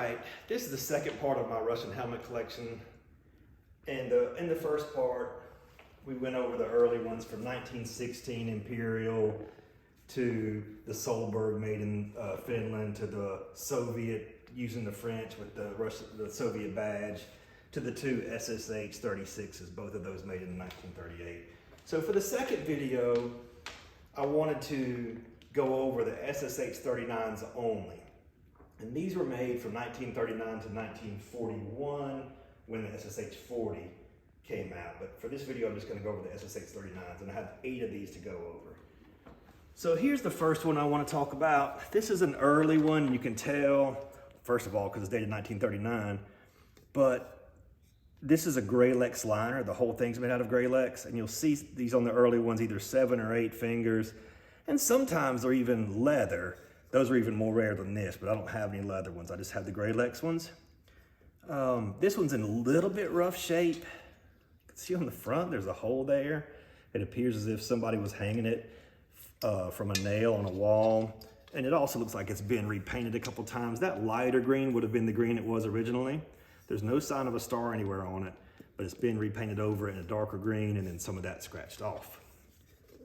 right, this is the second part of my Russian helmet collection. And in the first part, we went over the early ones from 1916 Imperial to the Solberg made in Finland, to the Soviet using the French with the Soviet badge, to the two SSH 36s, both of those made in 1938. So for the second video, I wanted to go over the SSH 39s only. And these were made from 1939 to 1941 when the SSH 40 came out. But for this video, I'm just going to go over the SSH 39s, and I have 8 of these to go over. So here's the first one I want to talk about. This is an early one. You can tell, first of all, because it's dated 1939, but this is a Gralex liner. The whole thing's made out of Gralex, and you'll see these on the early ones, either 7 or 8 fingers, and sometimes they're even leather. Those are even more rare than this, but I don't have any leather ones. I just have the Gralex ones. This one's in a little bit rough shape. You can see on the front, there's a hole there. It appears as if somebody was hanging it from a nail on a wall. And it also looks like it's been repainted a couple times. That lighter green would have been the green it was originally. There's no sign of a star anywhere on it, but it's been repainted over in a darker green, and then some of that scratched off.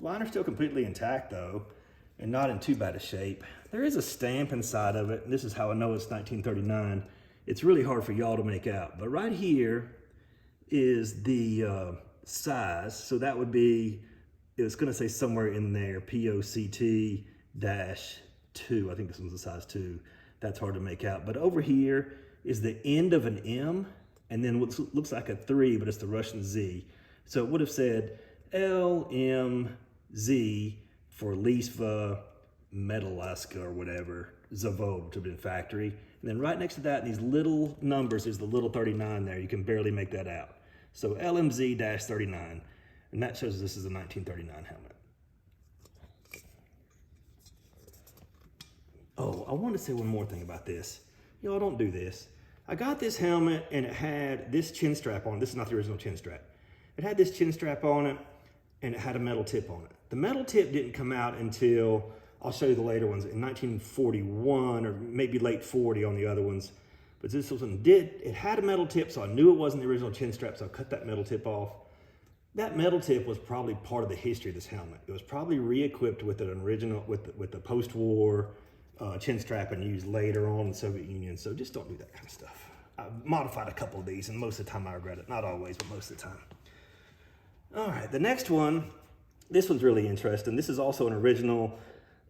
Liner's still completely intact though, and not in too bad a shape. There is a stamp inside of it, and this is how I know it's 1939. It's really hard for y'all to make out, but right here is the size. So that would be, it's gonna say somewhere in there, POCT-2. I think this one's a size 2. That's hard to make out. But over here is the end of an M, and then what looks like a 3, but it's the Russian Z. So it would have said LMZ for Lisva Metalaska or whatever, Zavod, which would have been factory. And then right next to that, these little numbers, is the little 39 there. You can barely make that out. So LMZ-39, and that shows this is a 1939 helmet. Oh, I want to say one more thing about this. Y'all don't do this. I got this helmet and it had this chin strap on. This is not the original chin strap. It had this chin strap on it and it had a metal tip on it. The metal tip didn't come out until, I'll show you the later ones, in 1941 or maybe late 40 on the other ones. But this one did, it had a metal tip, so I knew it wasn't the original chin strap, so I cut that metal tip off. That metal tip was probably part of the history of this helmet. It was probably re-equipped with an original, with the post-war chin strap and used later on in the Soviet Union. So just don't do that kind of stuff. I've modified a couple of these, and most of the time I regret it. Not always, but most of the time. All right, the next one, this one's really interesting. This is also an original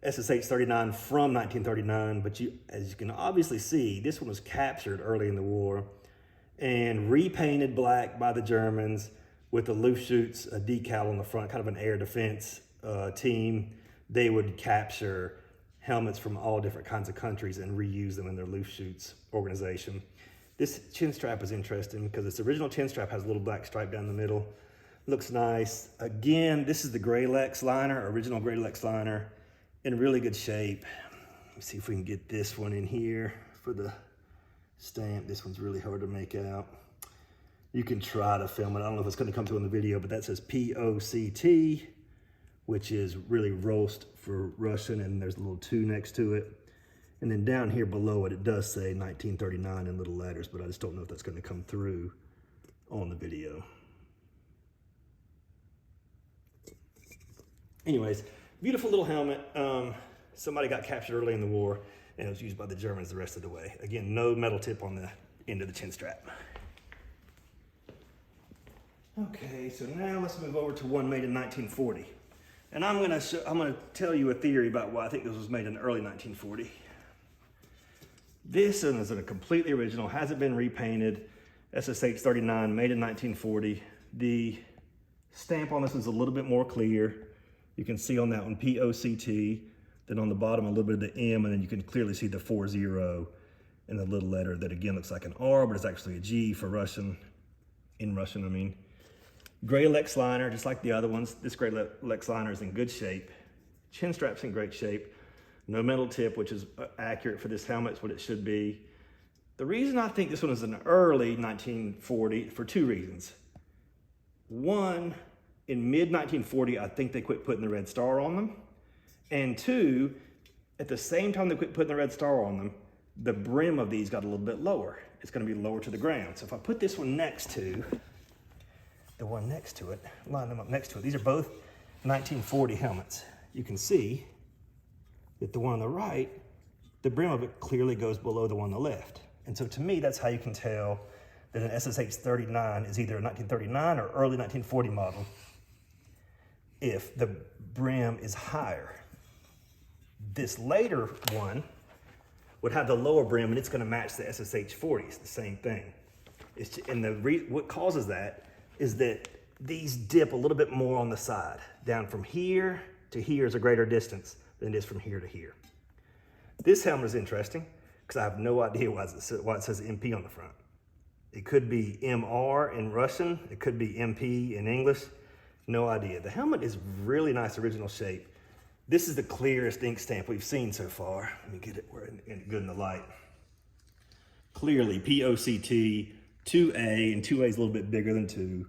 SSH 39 from 1939, but as you can obviously see, this one was captured early in the war and repainted black by the Germans with the Luftschütz decal on the front, kind of an air defense team. They would capture helmets from all different kinds of countries and reuse them in their Luftschütz organization. This chin strap is interesting because this original chin strap has a little black stripe down the middle. Looks nice. Again, this is the Gralex liner, original Gralex liner, in really good shape. Let me see if we can get this one in here for the stamp. This one's really hard to make out. You can try to film it. I don't know if it's going to come through in the video, but that says POCT, which is really roast for Russian, and there's a little 2 next to it. And then down here below it, it does say 1939 in little letters, but I just don't know if that's going to come through on the video. Anyways, beautiful little helmet. Somebody got captured early in the war, and it was used by the Germans the rest of the way. Again, no metal tip on the end of the chin strap. Okay, so now let's move over to one made in 1940. And I'm gonna tell you a theory about why I think this was made in early 1940. This one is a completely original, hasn't been repainted, SSH 39, made in 1940. The stamp on this is a little bit more clear. You can see on that one POCT, then on the bottom a little bit of the M, and then you can clearly see the 40 in the little letter that again looks like an R, but it's actually a G for Russian, in Russian I mean. Gralex liner, just like the other ones. This Gralex liner is in good shape. Chin strap's in great shape. No metal tip, which is accurate for this helmet, it's what it should be. The reason I think this one is an early 1940, for 2 reasons. One, in mid-1940, I think they quit putting the red star on them. And 2, at the same time they quit putting the red star on them, the brim of these got a little bit lower. It's gonna be lower to the ground. So if I put this one next to the one next to it, line them up next to it, these are both 1940 helmets. You can see that the one on the right, the brim of it clearly goes below the one on the left. And so to me, that's how you can tell that an SSH 39 is either a 1939 or early 1940 model if the brim is higher. This later one would have the lower brim and it's gonna match the SSH 40s, the same thing. What causes that is that these dip a little bit more on the side. Down from here to here is a greater distance than it is from here to here. This helmet is interesting because I have no idea why it says MP on the front. It could be MR in Russian, it could be MP in English, no idea. The helmet is really nice original shape. This is the clearest ink stamp we've seen so far. Let me get it good in the light. Clearly POCT 2A, and 2A is a little bit bigger than 2.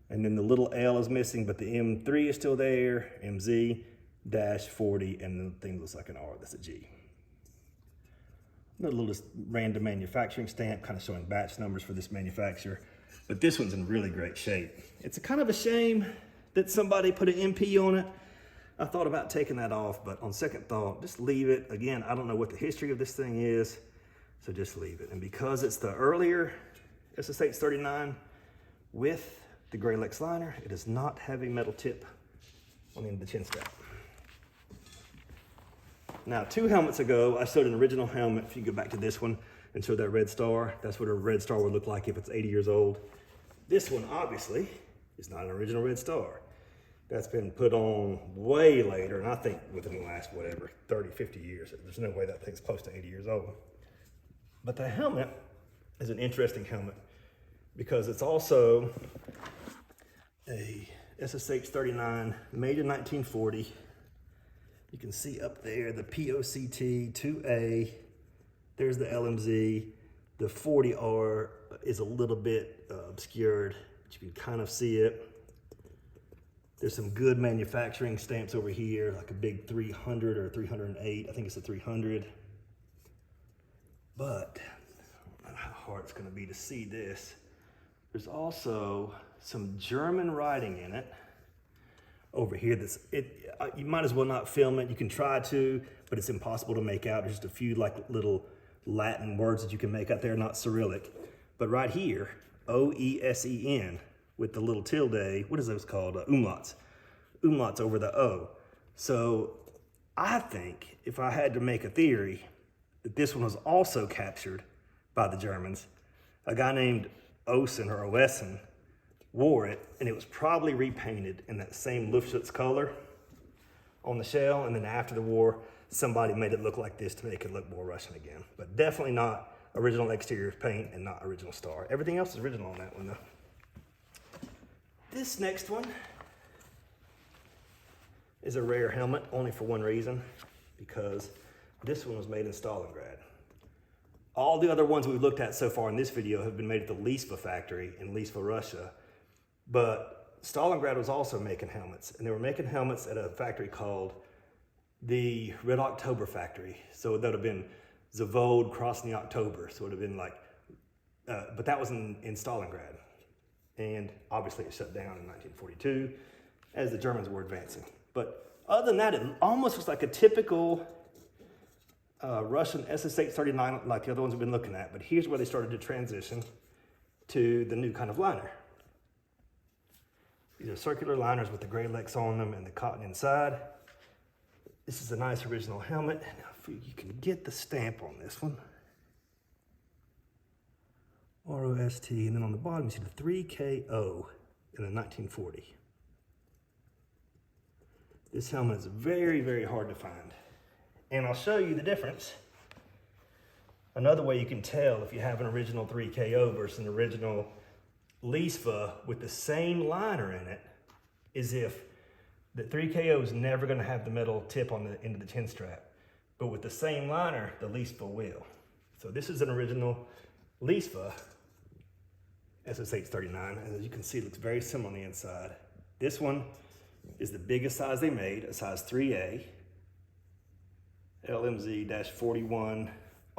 And then the little L is missing, but the M3 is still there, MZ-40, and the thing looks like an R, that's a G. Another little random manufacturing stamp, kind of showing batch numbers for this manufacturer. But this one's in really great shape. It's a kind of a shame that somebody put an MP on it. I thought about taking that off, but on second thought, just leave it. Again, I don't know what the history of this thing is, so just leave it. And because it's the earlier SSH 39 with the Graylex liner, it does not have a metal tip on the end of the chin strap. Now, 2 helmets ago, I showed an original helmet. If you go back to this one and show that red star, that's what a red star would look like if it's 80 years old. This one, obviously, is not an original red star. That's been put on way later, and I think within the last, 30, 50 years. There's no way that thing's close to 80 years old. But the helmet is an interesting helmet because it's also a SSH 39 made in 1940. You can see up there the POCT 2A, there's the LMZ. The 40R is a little bit obscured, but you can kind of see it. There's some good manufacturing stamps over here, like a big 300 or 308. I think it's a 300. But I don't know how hard it's gonna be to see this. There's also some German writing in it over here. You might as well not film it. You can try to, but it's impossible to make out. There's just a few like little Latin words that you can make out there, not Cyrillic. But right here, OESEN, with the little tilde, what is those called? Umlauts. Umlauts over the O. So I think if I had to make a theory that this one was also captured by the Germans, a guy named Osen or Oessen wore it, and it was probably repainted in that same Luftschutz color on the shell, and then after the war, somebody made it look like this to make it look more Russian again. But definitely not original exterior paint and not original star. Everything else is original on that one though. This next one is a rare helmet, only for one reason, because this one was made in Stalingrad. All the other ones we've looked at so far in this video have been made at the Lisva factory in Lisva, Russia. But Stalingrad was also making helmets, and they were making helmets at a factory called the Red October factory. So that would have been Zavod crossing the October. So it would have been like, but that was in Stalingrad. And obviously it shut down in 1942 as the Germans were advancing. But other than that, it almost looks like a typical Russian SSH 39 like the other ones we've been looking at. But here's where they started to transition to the new kind of liner. These are circular liners with the Graylex on them and the cotton inside. This is a nice original helmet. Now, if you can get the stamp on this one. ROST, and then on the bottom you see the 3KO in the 1940. This helmet is very, very hard to find. And I'll show you the difference. Another way you can tell if you have an original 3KO versus an original Lisva with the same liner in it is if the 3KO is never going to have the metal tip on the end of the chin strap. But with the same liner, the Lisva will. So this is an original Lisva SSH 39, and as you can see, it looks very similar on the inside. This one is the biggest size they made, a size 3A, LMZ-41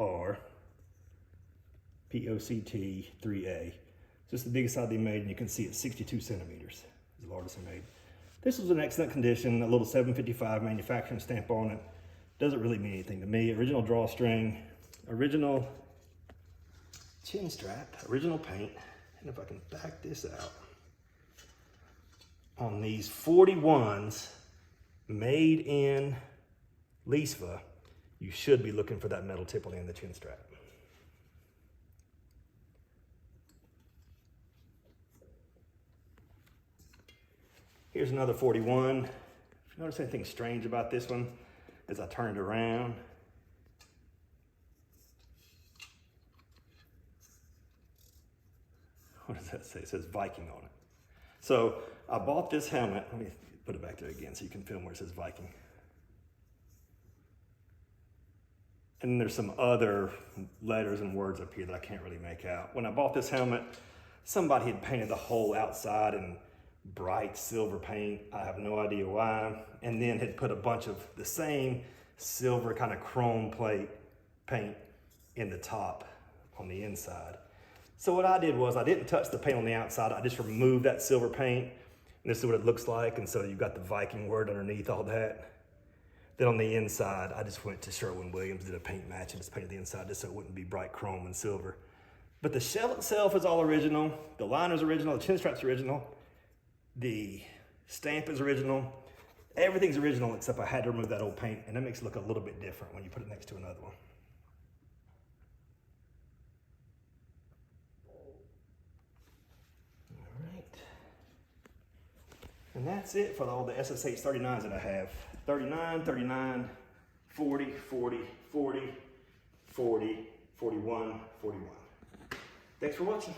R POCT 3A. So it's the biggest side they made, and you can see it's 62 centimeters. It's the largest they made. This was in excellent condition, a little 755 manufacturing stamp on it. Doesn't really mean anything to me. Original drawstring, original chin strap, original paint. And if I can back this out, on these 41s made in Leesva, you should be looking for that metal tip on the end of the chin strap. Here's another 41. If you notice anything strange about this one, as I turn it around, what does that say? It says Viking on it. So I bought this helmet. Let me put it back there again so you can film where it says Viking. And then there's some other letters and words up here that I can't really make out. When I bought this helmet, somebody had painted the whole outside in bright silver paint. I have no idea why. And then had put a bunch of the same silver kind of chrome plate paint in the top on the inside. So what I did was I didn't touch the paint on the outside. I just removed that silver paint. And this is what it looks like. And so you've got the Viking word underneath all that. Then on the inside, I just went to Sherwin-Williams, did a paint match, and just painted the inside just so it wouldn't be bright chrome and silver. But the shell itself is all original. The liner's original, the chin strap's original. The stamp is original. Everything's original except I had to remove that old paint, and that makes it look a little bit different when you put it next to another one. All right. And that's it for all the SSH 39s that I have. 39, 39, 40, 40, 40, 40, 41, 41. Thanks for watching.